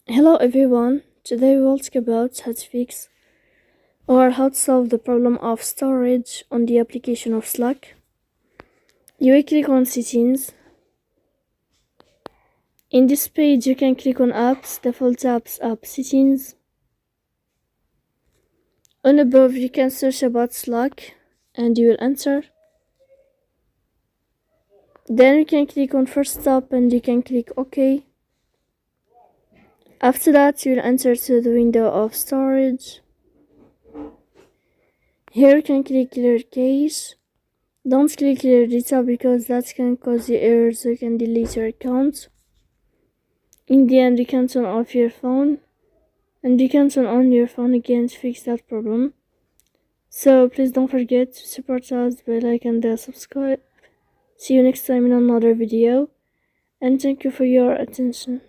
Hello everyone, today we will talk about how to fix or how to solve the problem of storage on the application of Slack. You will click on settings. In this page you can click on apps, default apps, app settings. On above you can search about Slack and you will enter. Then you can click on first stop and you can click OK. After that you will enter to the window of storage. Here you can click clear cache. Don't click clear data because that can cause you errors, so you can delete your account. In the end you can turn off your phone and you can turn on your phone again to fix that problem. So please don't forget to support us by like and subscribe. See you next time in another video and thank you for your attention.